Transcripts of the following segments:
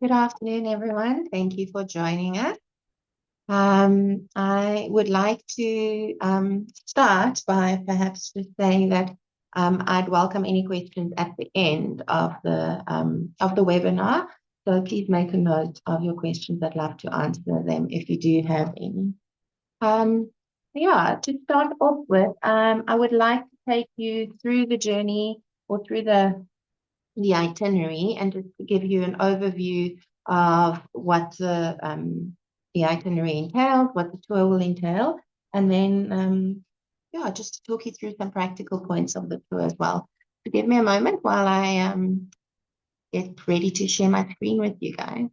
Good afternoon, everyone. Thank you for joining us. I would like to start by perhaps just saying that I'd welcome any questions at the end of the webinar. So please make a note of your questions. I'd love to answer them if you do have any. Yeah, to start off with, I would like to take you through the journey or through the itinerary and just to give you an overview of what the itinerary entails, what the tour will entail, and then yeah, just to talk you through some practical points of the tour as well. So give me a moment while I get ready to share my screen with you guys.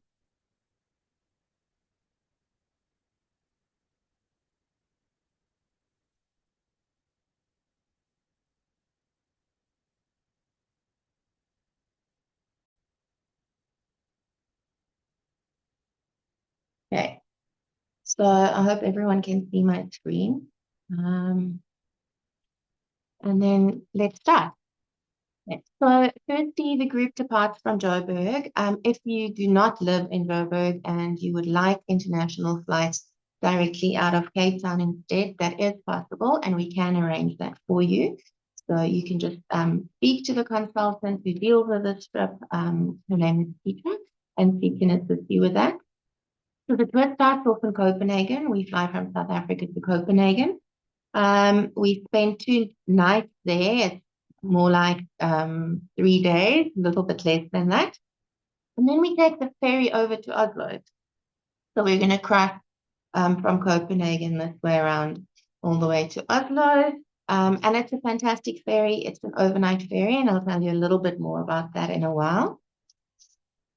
Okay, so I hope everyone can see my screen. And then let's start. So firstly, the group departs from Joburg. If you do not live in Joburg and you would like international flights directly out of Cape Town instead, that is possible, and we can arrange that for you. So you can just speak to the consultant who deals with this trip. Her name is Peter, and she can assist you with that. So the tour starts off in Copenhagen. We fly from South Africa to Copenhagen. We spend 2 nights there. It's more like 3 days, a little bit less than that. And then we take the ferry over to Oslo. So we're going to cross from Copenhagen this way around all the way to Oslo. And it's a fantastic ferry. It's an overnight ferry, and I'll tell you a little bit more about that in a while.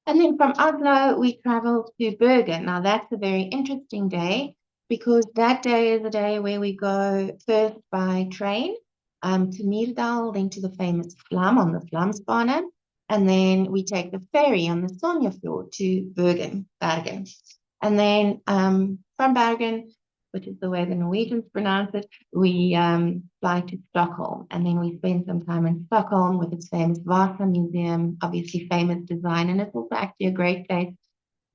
And then from Oslo, we travel to Bergen. Now, that's a very interesting day because that day is a day where we go first by train to Myrdal, then to the famous Flam on the Flamsbane, and then we take the ferry on the Sonjafjord to Bergen. And then from Bergen, which is the way the Norwegians pronounce it, we fly to Stockholm. And then we spend some time in Stockholm with its famous Vasa Museum, obviously famous design. And it's also actually a great place.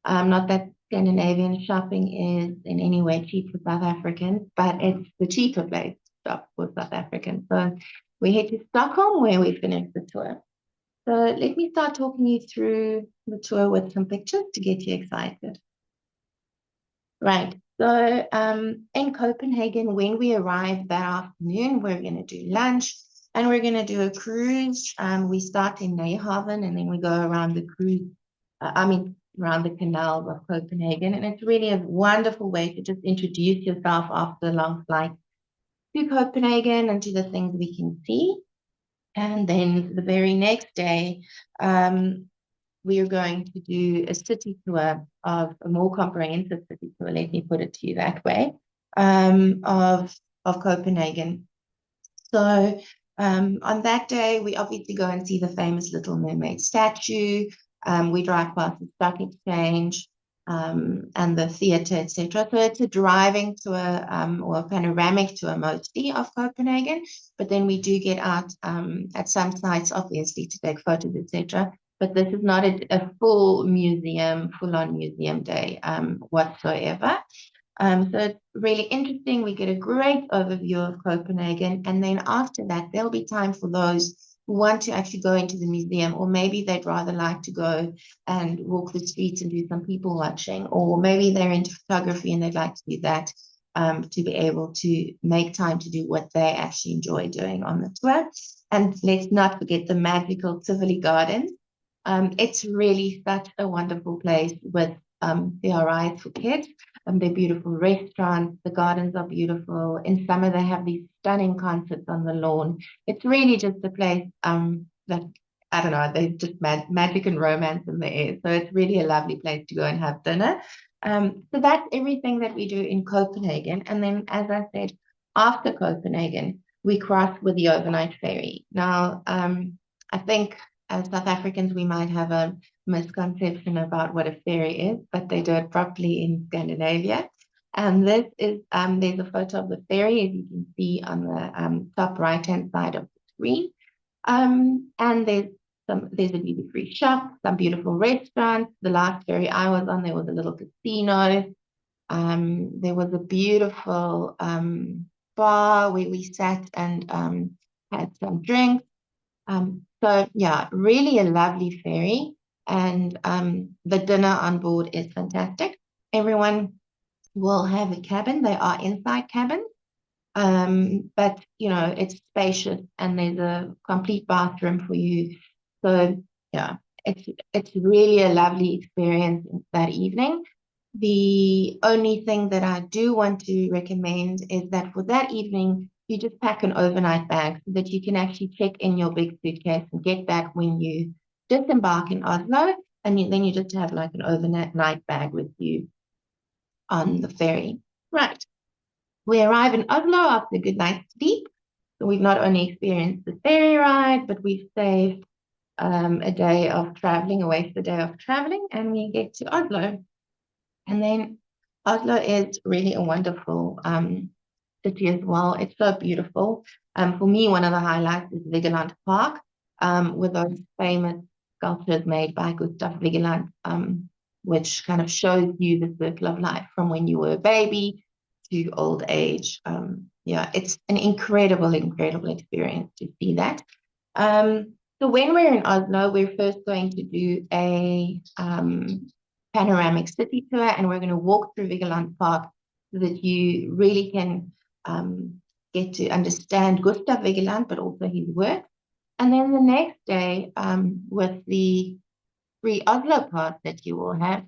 Not that Scandinavian shopping is in any way cheap for South Africans, but it's the cheaper place to shop for South Africans. So we head to Stockholm where we finish the tour. So let me start talking you through the tour with some pictures to get you excited. Right. So in Copenhagen, when we arrive that afternoon, we're going to do lunch and we're going to do a cruise. We start in Nijhaven and then we go around the cruise, around the canals of Copenhagen. And it's really a wonderful way to just introduce yourself after a long flight to Copenhagen and to the things we can see. And then the very next day, we are going to do a city tour of a more comprehensive city tour, let me put it to you that way, of Copenhagen. So on that day, we obviously go and see the famous Little Mermaid statue. We drive past the stock exchange and the theatre, etc. So it's a driving tour or a panoramic tour mostly of Copenhagen. But then we do get out at some sites, obviously, to take photos, etc. But this is not a full museum, full-on museum day whatsoever. So it's really interesting. We get a great overview of Copenhagen. And then after that, there'll be time for those who want to actually go into the museum, or maybe they'd rather like to go and walk the streets and do some people watching, or maybe they're into photography and they'd like to do that to be able to make time to do what they actually enjoy doing on the tour. And let's not forget the magical Tivoli Gardens. It's really such a wonderful place with there rides for kids. They're beautiful restaurants. The gardens are beautiful. In summer, they have these stunning concerts on the lawn. It's really just a place that, I don't know, there's just magic and romance in the air. So it's really a lovely place to go and have dinner. So that's everything that we do in Copenhagen. And then, as I said, after Copenhagen, we cross with the overnight ferry. Now, I think as South Africans, we might have a misconception about what a ferry is, but they do it properly in Scandinavia. And this is, there's a photo of the ferry, as you can see on the top right-hand side of the screen. And there's There's a duty-free shop, some beautiful restaurants. The last ferry I was on, there was a little casino. There was a beautiful bar where we sat and had some drinks. So yeah, really a lovely ferry. And the dinner on board is fantastic. Everyone will have a cabin. They are inside cabins. But you know, it's spacious and there's a complete bathroom for you. So yeah, it's really a lovely experience that evening. The only thing that I do want to recommend is that for that evening, you just pack an overnight bag so that you can actually check in your big suitcase and get back when you disembark in Oslo. And then you just have like an overnight night bag with you on the ferry. Right. We arrive in Oslo after a good night's sleep. So we've not only experienced the ferry ride, but we've saved a day of traveling, a wasted day of traveling, and we get to Oslo. And then Oslo is really a wonderful city as well. It's so beautiful. For me, one of the highlights is Vigeland Park, with those famous sculptures made by Gustav Vigeland, which kind of shows you the circle of life from when you were a baby to old age. Yeah, it's an incredible, incredible experience to see that. So when we're in Oslo, we're first going to do a panoramic city tour, and we're going to walk through Vigeland Park so that you really can get to understand Gustav Vigeland, but also his work. And then the next day, with the free Oslo pass that you will have,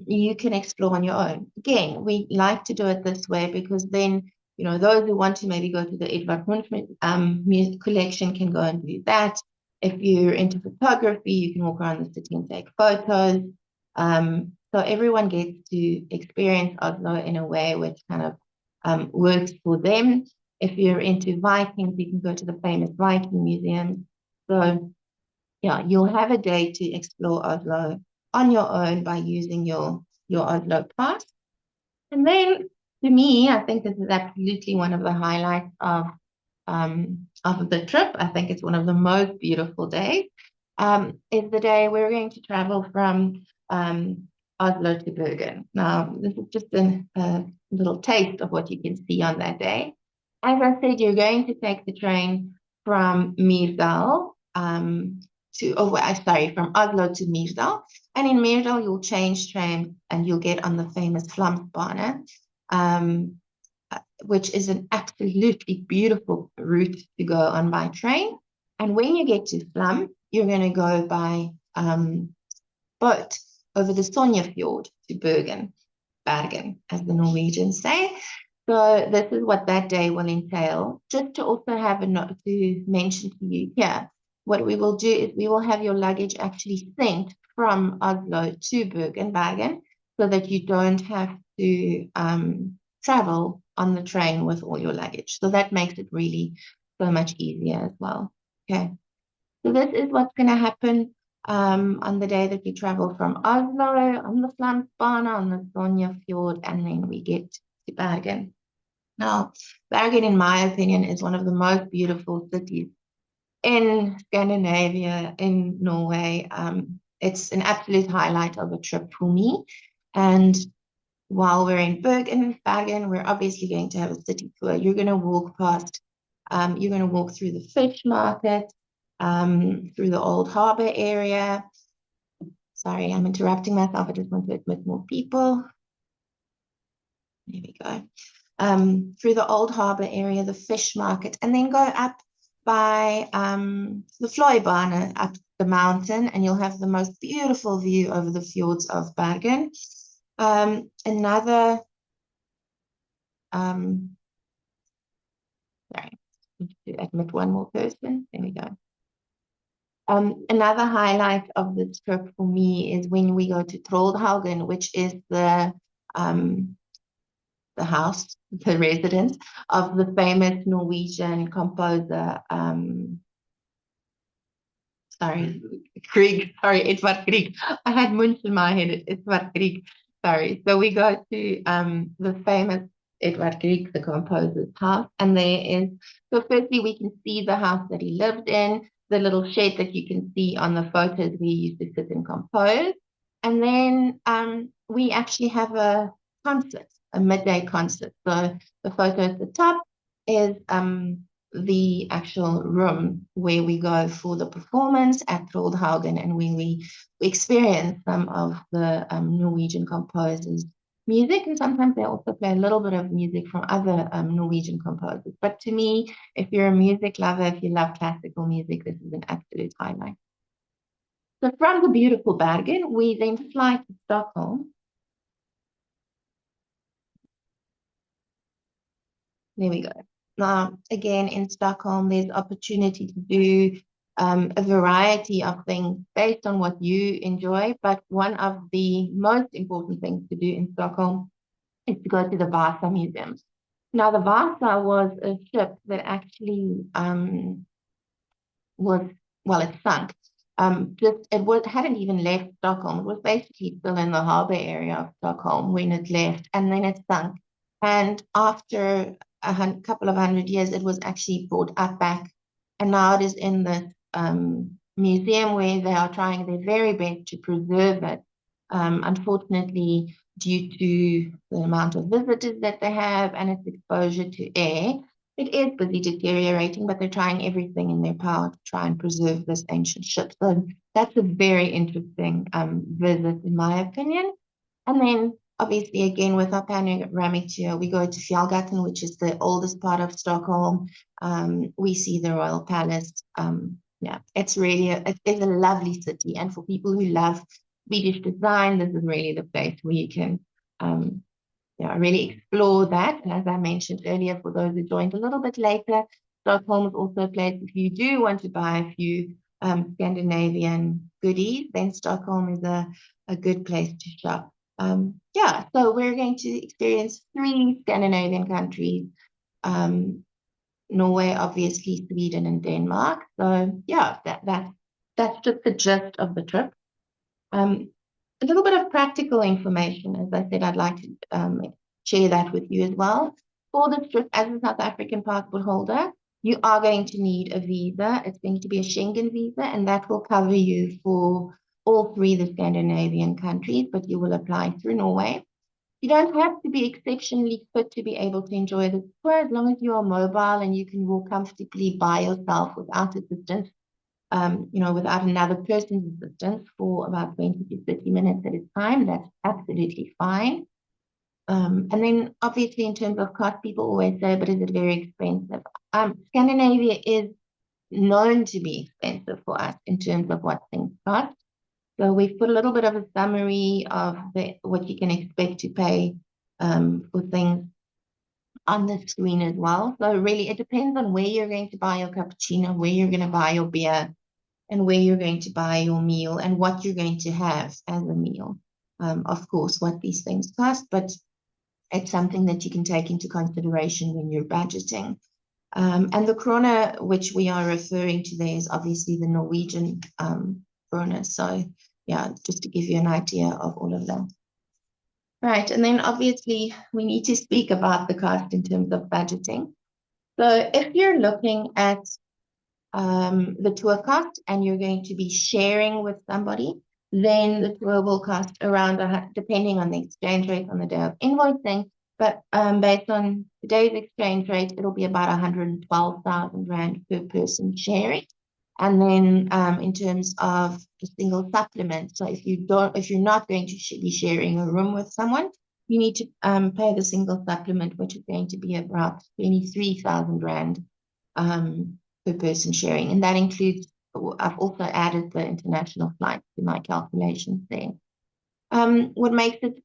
you can explore on your own. Again, we like to do it this way because then, you know, those who want to maybe go to the Edvard Munch music collection can go and do that. If you're into photography, you can walk around the city and take photos. So everyone gets to experience Oslo in a way which kind of works for them. If you're into Vikings, you can go to the famous Viking museum. So yeah, you'll have a day to explore Oslo on your own by using your Oslo pass. And then to me, I think this is absolutely one of the highlights of the trip. I think it's one of the most beautiful days. Is the day we're going to travel from Oslo to Bergen. Now, this is just a little taste of what you can see on that day. As I said, you're going to take the train from Myrdal from Oslo to Myrdal. And in Myrdal, you'll change trains and you'll get on the famous Flamsbane, which is an absolutely beautiful route to go on by train. And when you get to Flam, you're going to go by boat over the Sonja Fjord to Bergen, as the Norwegians say. So this is what that day will entail. Just to also have a note to mention to you here, what we will do is we will have your luggage actually sent from Oslo to Bergen, so that you don't have to travel on the train with all your luggage. So that makes it really so much easier as well. Okay. So this is what's going to happen on the day that we travel from Oslo, on the Flamsbane, on the Sonja Fjord, and then we get to Bergen. Now, Bergen, in my opinion, is one of the most beautiful cities in Scandinavia, in Norway. It's an absolute highlight of a trip for me. And while we're in Bergen, we're obviously going to have a city tour. You're going to walk past, you're going to walk through the fish market, through the old harbor area. Sorry, I'm interrupting myself. I just want to admit more people. There we go. Through the old harbor area, the fish market, and then go up by the Fløybane, up the mountain, and you'll have the most beautiful view over the fjords of Bergen. Sorry, to admit one more person. There we go. Another highlight of this trip for me is when we go to Trollhaugen, which is the house, the residence of the famous Norwegian composer, Edvard Grieg. I had Munch in my head, Edvard Grieg. Sorry. So we go to the famous Edward Grieg, the composer's house. And there is, so firstly, we can see the house that he lived in, the little shed that you can see on the photos where he used to sit and compose. And then we actually have a concert, a midday concert. So the photo at the top is the actual room where we go for the performance at Troldhaugen, and when we experience some of the Norwegian composers' music, and sometimes they also play a little bit of music from other Norwegian composers. But to me, if you're a music lover, if you love classical music, this is an absolute highlight. So from the beautiful Bergen, we then fly to Stockholm. There we go. Now, again, in Stockholm, there's opportunity to do a variety of things based on what you enjoy. But one of the most important things to do in Stockholm is to go to the Vasa Museum. Now, the Vasa was a ship that actually was, well, it sunk. Hadn't even left Stockholm. It was basically still in the harbor area of Stockholm when it left, and then it sunk. And after a couple of 100 years, it was actually brought up back, and now it is in the museum where they are trying their very best to preserve it. Unfortunately, due to the amount of visitors that they have and its exposure to air, it is busy deteriorating, but they're trying everything in their power to try and preserve this ancient ship. So that's a very interesting visit, in my opinion. And then, obviously, again, with our panoramic tour, we go to Fjällgatan, which is the oldest part of Stockholm. We see the Royal Palace. Yeah, it's really it is a lovely city. And for people who love Swedish design, this is really the place where you can really explore that. And as I mentioned earlier, for those who joined a little bit later, Stockholm is also a place if you do want to buy a few Scandinavian goodies, then Stockholm is a good place to shop. So we're going to experience 3 Scandinavian countries, Norway, obviously, Sweden, and Denmark. So yeah, that's just the gist of the trip. A little bit of practical information. As I said, I'd like to share that with you as well. For this trip, as a South African passport holder, you are going to need a visa. It's going to be a Schengen visa, and that will cover you for all 3 of the Scandinavian countries, but you will apply through Norway. You don't have to be exceptionally fit to be able to enjoy the tour, as long as you are mobile and you can walk comfortably by yourself without assistance. Without another person's assistance for about 20 to 30 minutes at a time, that's absolutely fine. And then obviously in terms of cost, people always say, but is it very expensive? Scandinavia is known to be expensive for us in terms of what things cost. So we've put a little bit of a summary of what you can expect to pay for things on the screen as well. So really, it depends on where you're going to buy your cappuccino, where you're going to buy your beer, and where you're going to buy your meal and what you're going to have as a meal. Of course, what these things cost, but it's something that you can take into consideration when you're budgeting. And the krona, which we are referring to there, is obviously the Norwegian krona. So yeah, just to give you an idea of all of that. Right, and then obviously we need to speak about the cost in terms of budgeting. So if you're looking at the tour cost and you're going to be sharing with somebody, then the tour will cost around, depending on the exchange rate on the day of invoicing, but based on today's exchange rate, it'll be about 112,000 Rand per person sharing. And then in terms of the single supplement, so if you're not going to be sharing a room with someone, you need to pay the single supplement, which is going to be about 23,000 Rand per person sharing. And that includes, I've also added the international flights to my calculations there. What makes it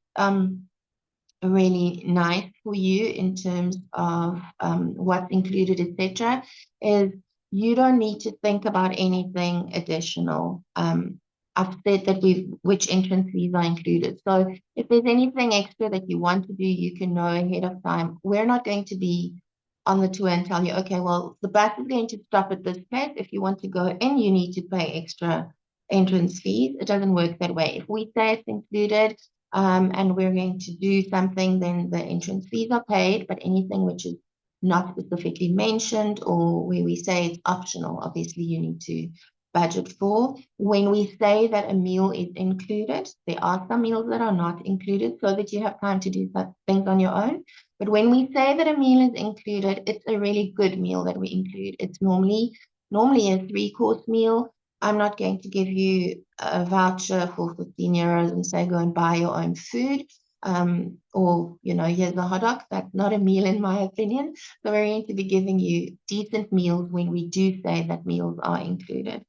really nice for you in terms of what's included, etc., is you don't need to think about anything additional. I've said that which entrance fees are included. So if there's anything extra that you want to do, you can know ahead of time. We're not going to be on the tour and tell you, okay, well, the bus is going to stop at this place. If you want to go in, you need to pay extra entrance fees. It doesn't work that way. If we say it's included, and we're going to do something, then the entrance fees are paid, but anything which is not specifically mentioned or where we say it's optional, obviously you need to budget for. When we say that a meal is included, there are some meals that are not included so that you have time to do things on your own. But when we say that a meal is included, it's a really good meal that we include. It's normally a 3-course meal. I'm not going to give you a voucher for 15 euros and say go and buy your own food. Or, here's a hot dog. That's not a meal in my opinion. So we're going to be giving you decent meals when we do say that meals are included.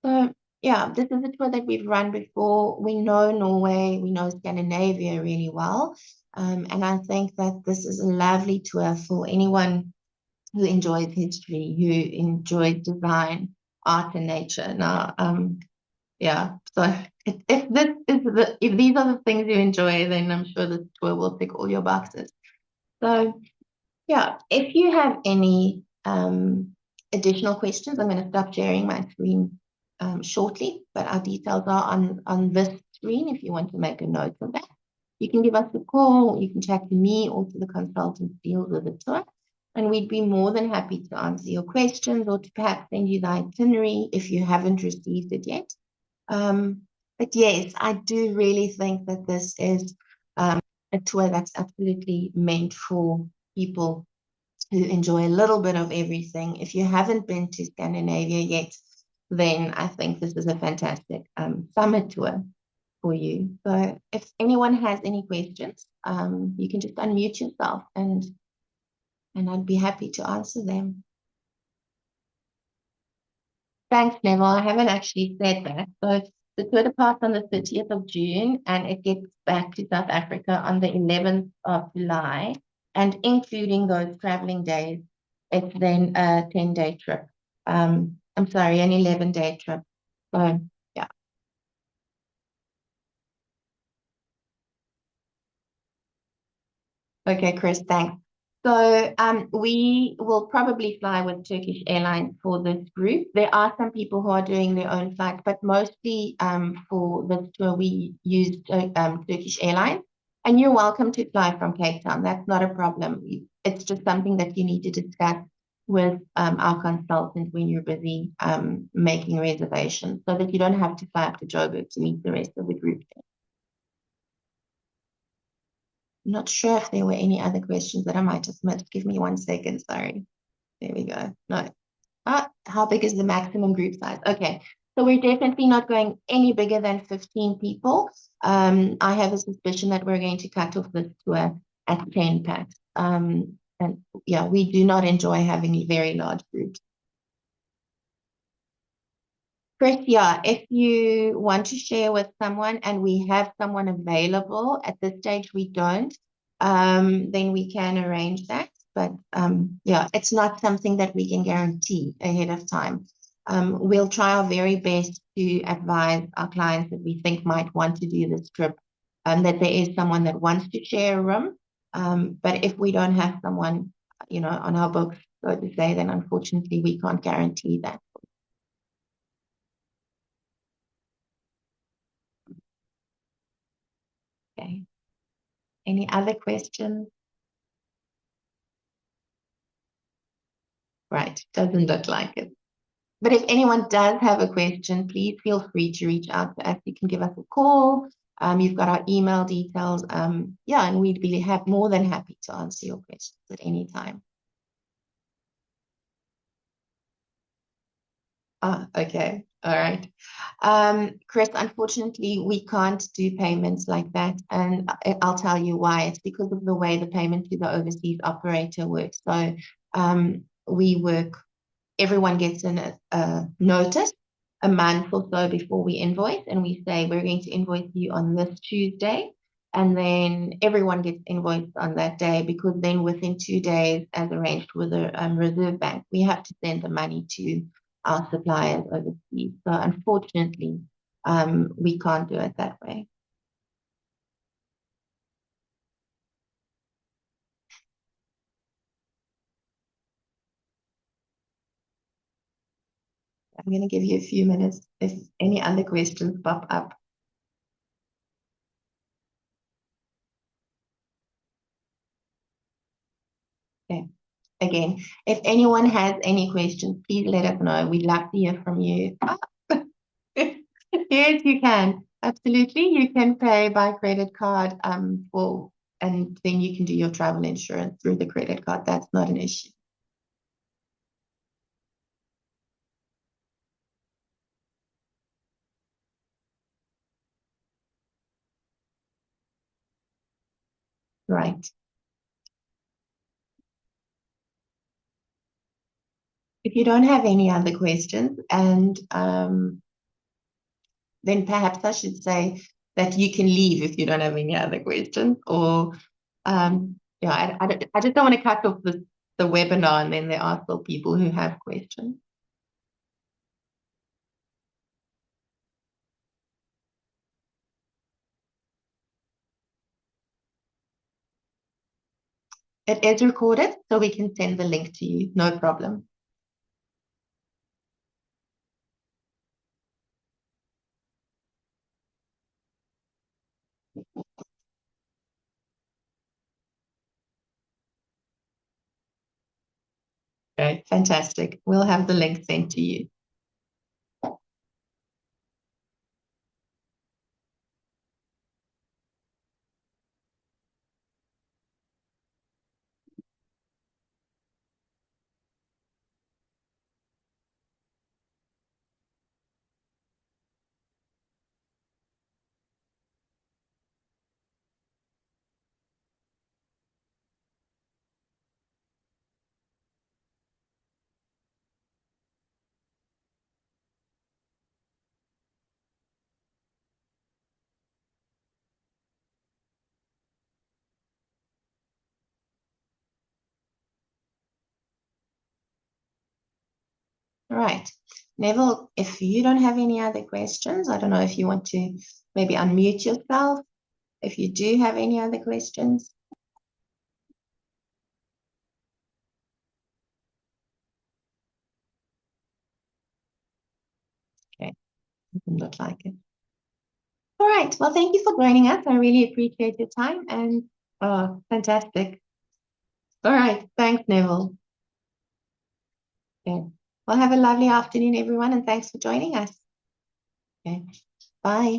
So yeah, this is a tour that we've run before. We know Norway, we know Scandinavia really well. And I think that this is a lovely tour for anyone who enjoys history, who enjoys design, art, and nature. Now, yeah. So if these are the things you enjoy, then I'm sure this tour will tick all your boxes. So yeah, if you have any additional questions, I'm going to stop sharing my screen shortly, but our details are on this screen if you want to make a note of that. You can give us a call, you can chat to me or to the consultant who deals with the tour, and we'd be more than happy to answer your questions or to perhaps send you the itinerary if you haven't received it yet. But yes, I do really think that this is a tour that's absolutely meant for people who enjoy a little bit of everything. If you haven't been to Scandinavia yet, then I think this is a fantastic summer tour for you. So if anyone has any questions, you can just unmute yourself and I'd be happy to answer them. Thanks, Neville. I haven't actually said that. So the tour departs on the 30th of June and it gets back to South Africa on the 11th of July. And including those traveling days, it's then a 10-day trip. I'm sorry, an 11-day trip. So, yeah. Okay, Chris, thanks. So we will probably fly with Turkish Airlines for this group. There are some people who are doing their own flights, but mostly for this tour we used Turkish Airlines. And you're welcome to fly from Cape Town. That's not a problem. It's just something that you need to discuss with our consultant when you're busy making reservations so that you don't have to fly up to Joburg to meet the rest of the group. Not sure if there were any other questions that I might have missed. Give me 1 second. Sorry. There we go. No. How big is the maximum group size? Okay. So we're definitely not going any bigger than 15 people. I have a suspicion that we're going to cut off this tour at 10 packs. And yeah, we do not enjoy having very large groups. Chris, yeah, if you want to share with someone and we have someone available, at this stage we don't, then we can arrange that. But yeah, it's not something that we can guarantee ahead of time. We'll try our very best to advise our clients that we think might want to do this trip, that there is someone that wants to share a room. But if we don't have someone, on our books, so to say, then unfortunately we can't guarantee that. Okay. Any other questions? Right, doesn't look like it. But if anyone does have a question, please feel free to reach out to us. You can give us a call. You've got our email details. Yeah, and we'd be more than happy to answer your questions at any time. Okay. All right. Chris, unfortunately, we can't do payments like that. And I'll tell you why. It's because of the way the payment to the overseas operator works. So we work everyone gets a notice a month or so before we invoice, and we say we're going to invoice you on this Tuesday, and then everyone gets invoiced on that day because then within 2 days, as arranged with the Reserve Bank, we have to send the money to our suppliers overseas. So unfortunately, we can't do it that way. I'm going to give you a few minutes if any other questions pop up. again, if anyone has any questions, please let us know. We'd love to hear from you. Yes, you can. Absolutely. You can pay by credit card and then you can do your travel insurance through the credit card. That's not an issue. Right. If you don't have any other questions, and then perhaps I should say that you can leave if you don't have any other questions, or yeah, I just don't want to cut off the webinar and then there are still people who have questions. It is recorded, so we can send the link to you, no problem. Okay, fantastic. We'll have the link sent to you. All right. Neville, if you don't have any other questions, I don't know if you want to maybe unmute yourself. If you do have any other questions. Okay, doesn't look like it. All right. Well, thank you for joining us. I really appreciate your time and fantastic. All right. Thanks, Neville. Okay. Well, have a lovely afternoon, everyone, and thanks for joining us. Okay. Bye.